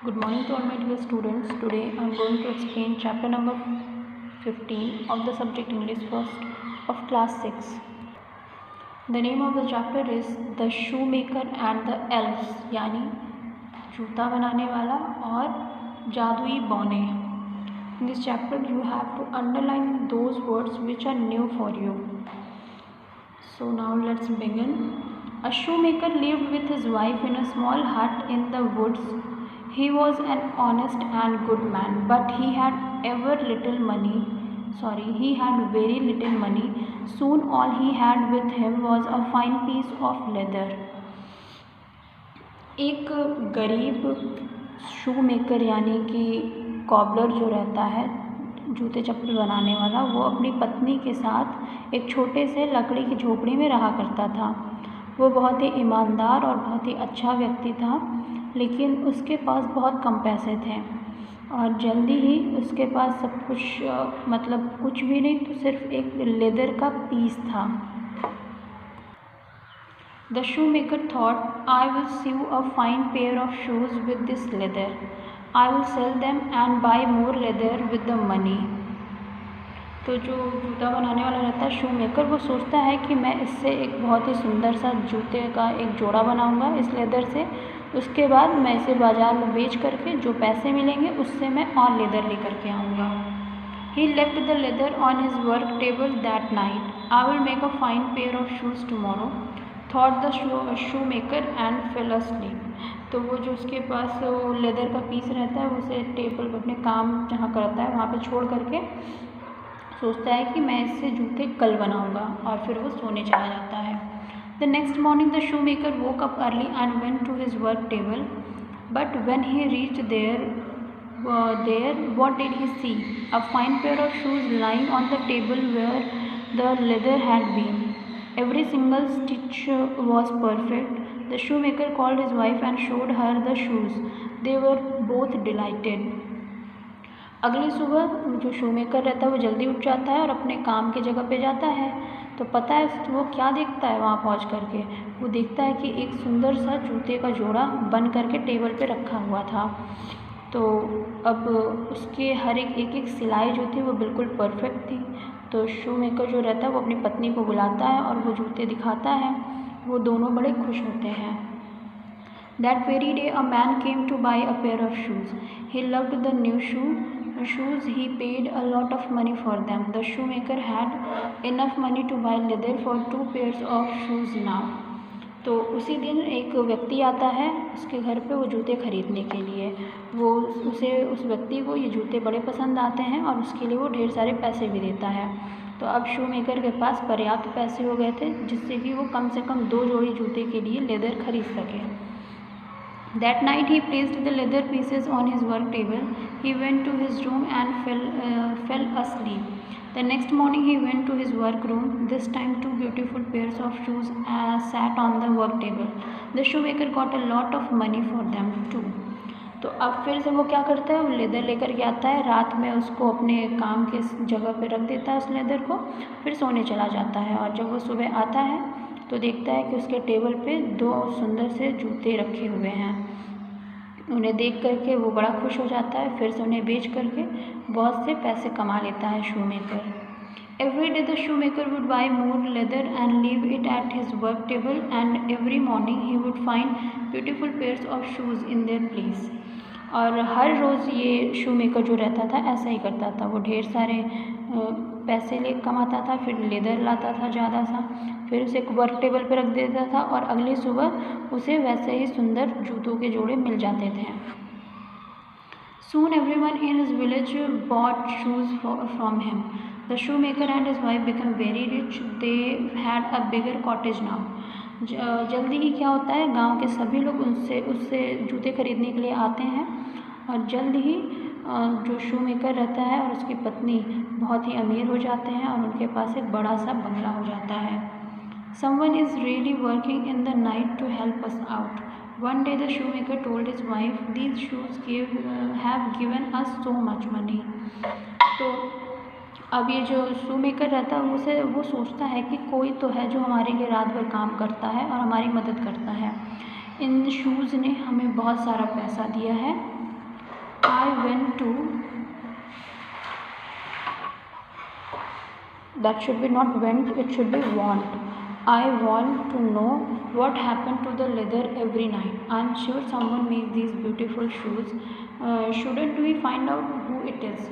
Good morning to all my dear students. Today I am going to explain chapter number 15 of the subject English first of class 6. The name of the chapter is The Shoemaker and the Elves, यानी जूता बनाने वाला और जादुई बौने. In this chapter you have to underline those words which are new for you. So now let's begin. A shoemaker lived with his wife in a small hut in the woods. He was an honest and good man, but he had very little money. Soon all he had with him was a fine piece of leather. एक गरीब शू maker यानी कि cobbler जो रहता है, जूते चप्पल बनाने वाला, वो अपनी पत्नी के साथ एक छोटे से लकड़ी की झोपड़ी में रहा करता था. वो बहुत ही ईमानदार और बहुत ही अच्छा व्यक्ति था, लेकिन उसके पास बहुत कम पैसे थे और जल्दी ही उसके पास सब कुछ मतलब कुछ भी नहीं तो सिर्फ एक लेदर का पीस था. The shoemaker thought, I will sew a fine pair of shoes with this leather. I will sell them and buy more leather with the money. तो जो जूता बनाने वाला रहता है शू मेकर, वो सोचता है कि मैं इससे एक बहुत ही सुंदर सा जूते का एक जोड़ा बनाऊंगा इस लेदर से. उसके बाद मैं इसे बाज़ार में बेच करके जो पैसे मिलेंगे उससे मैं और लेदर लेकर के आऊँगा. He left the leather on his work table that night. I will make a fine pair of shoes tomorrow, thought the shoemaker and fell asleep. तो वो जो उसके पास वो लेदर का पीस रहता है उसे टेबल पर अपने काम जहाँ करता है वहाँ पे छोड़ करके सोचता है कि मैं इससे जूते कल बनाऊँगा और फिर वो सोने चला जाता है. The next morning the shoemaker woke up early and went to his work table. But when he reached there, what did he see? A fine pair of shoes lying on the table where the leather had been. Every single stitch was perfect. The shoemaker called his wife and showed her the shoes. They were both delighted. अगली सुबह जो shoemaker रहता है वो जल्दी उठ जाता है और अपने काम की जगह पे जाता है. तो पता है वो क्या देखता है वहाँ पहुँच करके? वो देखता है कि एक सुंदर सा जूते का जोड़ा बन करके टेबल पे रखा हुआ था. तो अब उसके हर एक सिलाई जो थी वो बिल्कुल परफेक्ट थी. तो शूमेकर जो रहता है वो अपनी पत्नी को बुलाता है और वो जूते दिखाता है. वो दोनों बड़े खुश होते हैं. That very day a man came to buy a pair of shoes. He loved the new shoes. He paid a lot of money for them. The shoemaker had enough money to buy leather for 2 pairs of shoes now. तो उसी दिन एक व्यक्ति आता है उसके घर पे वो जूते खरीदने के लिए. वो उस व्यक्ति को ये जूते बड़े पसंद आते हैं और उसके लिए वो ढेर सारे पैसे भी देता है. तो अब शूमेकर के पास पर्याप्त पैसे हो गए थे जिससे कि वो कम से कम 2 जोड़ी जूते के लिए लेदर खरीद सके. That night he placed the leather pieces on his work table. He went to his room and fell asleep. The next morning he went to his work room. This time 2 beautiful pairs of shoes sat on the work table. The shoemaker got a lot of money for them too. तो अब फिर से वो क्या करता है, वो leather लेकर के आता है. रात में उसको अपने काम के जगह पे रख देता है उस लेदर को, फिर सोने चला जाता है. और जब वो सुबह आता है तो देखता है कि उसके टेबल पे 2 सुंदर से जूते रखे हुए हैं. उन्हें देख करके वो बड़ा खुश हो जाता है. फिर से उन्हें बेच करके बहुत से पैसे कमा लेता है shoemaker. Every day the shoemaker would buy more leather and leave it at his work table, and every morning he would find beautiful pairs of shoes in their place. और हर रोज़ ये शूमेकर जो रहता था ऐसा ही करता था. वो ढेर सारे पैसे कमाता था, फिर लेदर लाता था ज़्यादा सा, फिर उसे वर्क टेबल पे रख देता था और अगली सुबह उसे वैसे ही सुंदर जूतों के जोड़े मिल जाते थे. Soon everyone in his village bought shoes from him. The shoemaker and his wife became very rich. They had a bigger cottage now. जल्दी ही क्या होता है, गांव के सभी लोग उससे जूते खरीदने के लिए आते हैं और जल्द ही जो शूमेकर रहता है और उसकी पत्नी बहुत ही अमीर हो जाते हैं और उनके पास एक बड़ा सा बंगला हो जाता है. Someone is really working in the night to help us out. One day the shoemaker told his wife, these shoes have given us so much money. तो अब ये जो शूमेकर रहता है वो सोचता है कि कोई तो है जो हमारे लिए रात भर काम करता है और हमारी मदद करता है. इन शूज़ ने हमें बहुत सारा पैसा दिया है. I went to, that should be not went, it should be want. I want to know what happened to the leather every night. I'm sure someone makes these beautiful shoes. Shouldn't we find out who it is?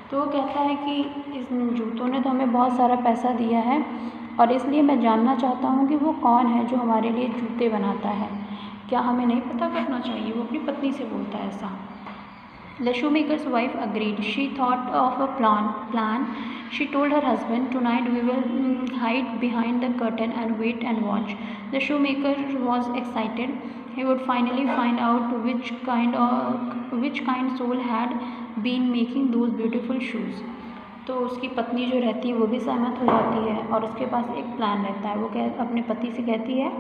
तो वो कहता है कि इस जूतों ने तो हमें बहुत सारा पैसा दिया है और इसलिए मैं जानना चाहता हूँ कि वो कौन है जो हमारे लिए जूते बनाता है। क्या हमें नहीं पता करना चाहिए? वो अपनी पत्नी से बोलता है ऐसा। The shoemaker's wife agreed. She thought of a plan. She told her husband, "Tonight we will hide behind the curtain and wait and watch." The shoemaker was excited. He would finally find out which kind soul had been making those beautiful shoes. तो उसकी पत्नी जो रहती है वो भी सहमत हो जाती है और उसके पास एक प्लान रहता है। वो अपने पति से कहती है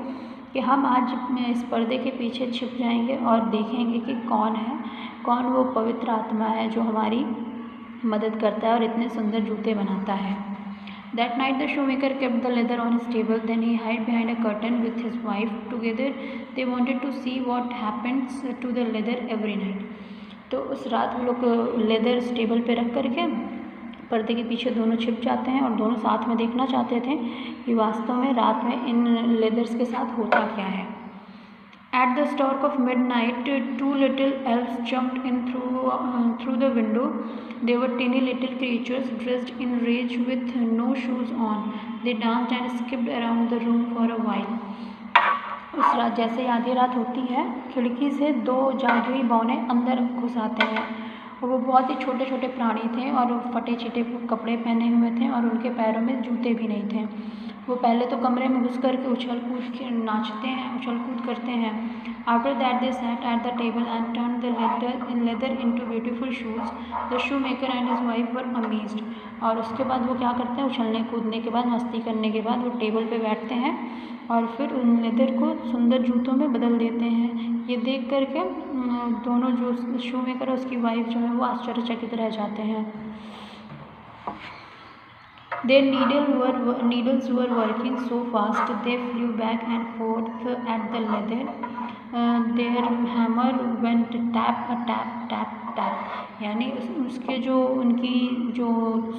कि हम आज इस पर्दे के पीछे छिप जाएंगे और देखेंगे कि कौन वो पवित्र आत्मा है जो हमारी मदद करता है और इतने सुंदर जूते बनाता है। That night the shoemaker kept the leather on his table. Then he hid behind a curtain with his wife. Together they wanted to see what happens to the leather every night. तो उस रात वो लोग leather इस table पे रख करके पर्दे के पीछे दोनों छिप जाते हैं और दोनों साथ में देखना चाहते थे कि वास्तव में रात में इन लेदर्स के साथ होता क्या है। At the stroke of midnight, two little elves jumped in through the window. They were teeny little creatures dressed in rage with no shoes on. They danced and skipped around the room for a while. उस रात जैसे आधी रात होती है, खिड़की से दो जादुई बौने अंदर घुस आते हैं और वो बहुत ही छोटे छोटे प्राणी थे और फटे चिटे कपड़े पहने हुए थे और उनके पैरों में जूते भी नहीं थे। वो पहले तो कमरे में घुस कर के उछल कूद करते हैं। After that they sat at the table and turned the leather into beautiful shoes. The shoemaker and his wife were amazed. और उसके बाद वो क्या करते हैं, उछलने कूदने के बाद, मस्ती करने के बाद वो टेबल पे बैठते हैं और फिर उन लेदर को सुंदर जूतों में बदल देते हैं। ये देख करके दोनों जो शूमेकर और उसकी वाइफ जो है वो आश्चर्यचकित रह जाते हैं। Their needles were working so fast they flew back and forth at the leather. Their hammer went tap tap tap tap. यानी उसके जो उनकी जो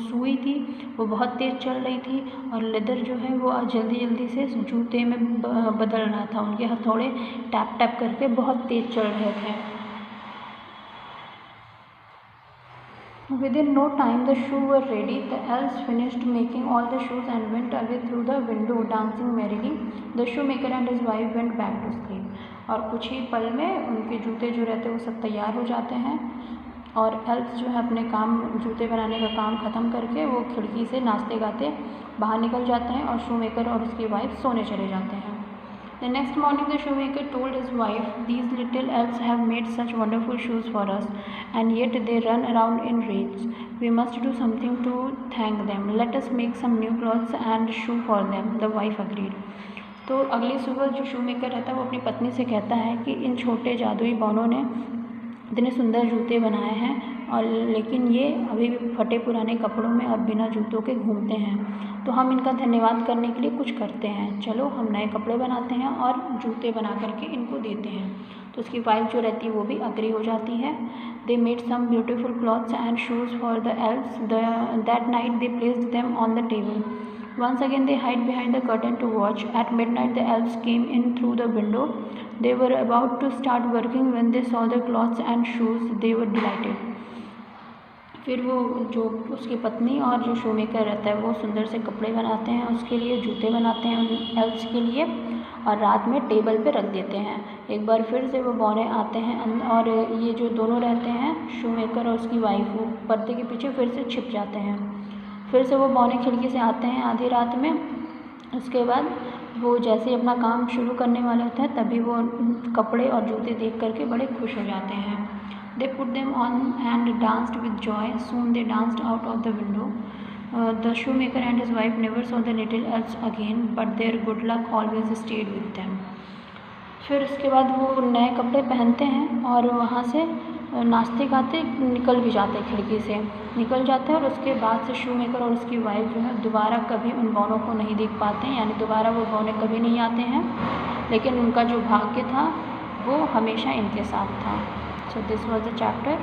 सुई थी वो बहुत तेज़ चल रही थी और लेदर जो है वो जल्दी से जूते में बदल रहा था। उनके हथौड़े टैप टैप करके बहुत तेज़ चल रहे थे। Within no time the shoes were ready. The elves finished making all the shoes and went away through the window dancing merrily. The shoemaker and his wife went back to sleep. और कुछ ही पल में उनके जूते जो रहते हैं वो सब तैयार हो जाते हैं और एल्फ्स जो है अपने काम जूते बनाने का काम ख़त्म करके वो खिड़की से नाचते गाते बाहर निकल जाते हैं और शूमेकर और उसकी वाइफ सोने चले जाते हैं। The next morning the shoemaker told his wife, "These little elves have made such wonderful shoes for us, and yet they run around in rage. We must do something to thank them. Let us make some new clothes and shoe for them." The wife agreed. तो अगली सुबह जो shoemaker रहता है वो अपनी पत्नी से कहता है कि इन छोटे जादुई बौनों ने इतने सुंदर जूते बनाए हैं और लेकिन ये अभी भी फटे पुराने कपड़ों में और बिना जूतों के घूमते हैं, तो हम इनका धन्यवाद करने के लिए कुछ करते हैं। चलो हम नए कपड़े बनाते हैं और जूते बना करके इनको देते हैं। तो उसकी वाइफ जो रहती है वो भी अग्री हो जाती है। They made some beautiful clothes and shoes for the elves. That night they placed them on the table. Once again they hid behind the curtain to watch. At midnight the elves came in through the window. They were about to start working when they saw the cloths and shoes. They were delighted. फिर वो जो उसकी पत्नी और जो shoemaker रहता है वो सुंदर से कपड़े बनाते हैं, उसके लिए जूते बनाते हैं उन एल्व्स के लिए और रात में टेबल पे रख देते हैं। एक बार फिर से वो बौने आते हैं और ये जो दोनों रहते हैं शूमेकर और उसकी वाइफ वो पर्दे के पीछे फिर से छिप जाते हैं। फिर से वो बौने खिड़की से आते हैं आधी रात में। उसके बाद वो जैसे ही अपना काम शुरू करने वाले होते हैं तभी वो कपड़े और जूते देख करके बड़े खुश हो जाते हैं। They put them on and danced with joy. Soon they danced out of the window. The shoemaker and his wife never saw the little elves again, but their good luck always stayed with them. फिर उसके बाद वो नए कपड़े पहनते हैं और वहाँ से नाचते गाते निकल भी जाते हैं, खिड़की से निकल जाते हैं और उसके बाद से शूमेकर और उसकी वाइफ जो है दोबारा कभी उन बौनों को नहीं देख पाते हैं, यानी दोबारा वो बौने कभी नहीं आते हैं, लेकिन उनका जो भाग्य था वो हमेशा इनके साथ था। So this was the chapter.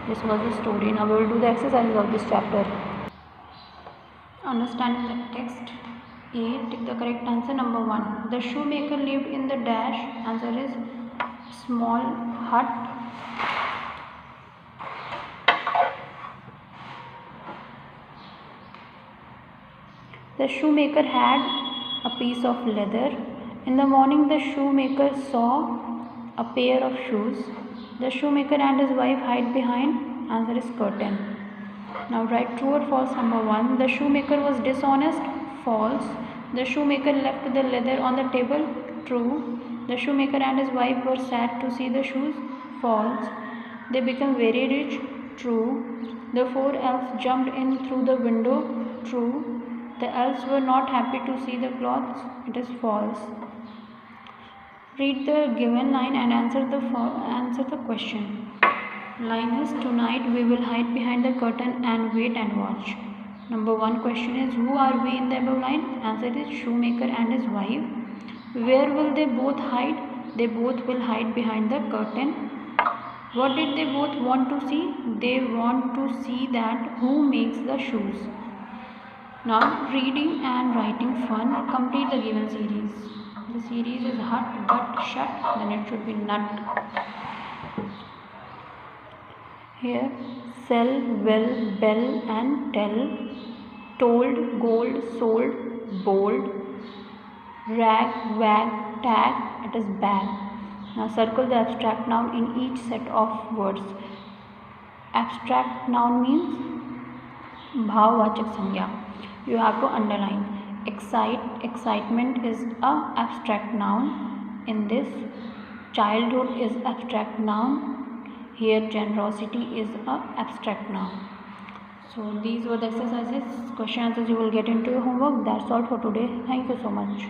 This was the story. Now we will do the exercises of this chapter. Understanding the text. A. Take the correct answer. Number 1. The shoemaker lived in the dash. Answer is small hut. The shoemaker had a piece of leather. In the morning, the shoemaker saw a pair of shoes. The shoemaker and his wife hide behind. Answer is curtain. Now write true or false. Number 1. The shoemaker was dishonest. False. The shoemaker left the leather on the table. True. The shoemaker and his wife were sad to see the shoes. False. They became very rich. True. The 4 elves jumped in through the window. True. The elves were not happy to see the clothes. It is false. Read the given line and answer the question. Line is, tonight we will hide behind the curtain and wait and watch. Number 1 question is, who are we in the above line? Answer is shoemaker and his wife. Where will they both hide? They both will hide behind the curtain. What did they both want to see? They want to see that who makes the shoes. Now reading and writing fun. Complete the given series. The series is hut, but, shut. Then it should be nut. Here, sell, well, bell and tell, told, gold, sold, bold, rag, wag, tag, it is bag. Now circle the abstract noun in each set of words. Abstract noun means bhavvachak sanya. You have to underline. Excitement is a abstract noun. In this, childhood is abstract noun. Here, generosity is a abstract noun. So these were the exercises, question answers you will get into your homework. That's all for today. Thank you so much.